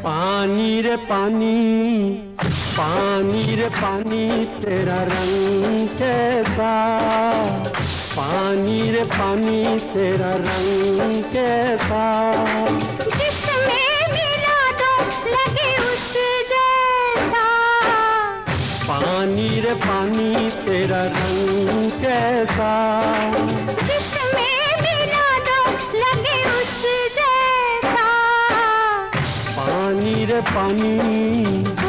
पानी रे पानी, पानी रे पानी, तेरा रंग कैसा। पानी रे पानी, तेरा रंग कैसा। जिसमें मिला दो लगे उस जैसा। पानी रे पानी, तेरा रंग कैसा। जिसमें मिला दो लगे उस जैसा। पानी रे पानी।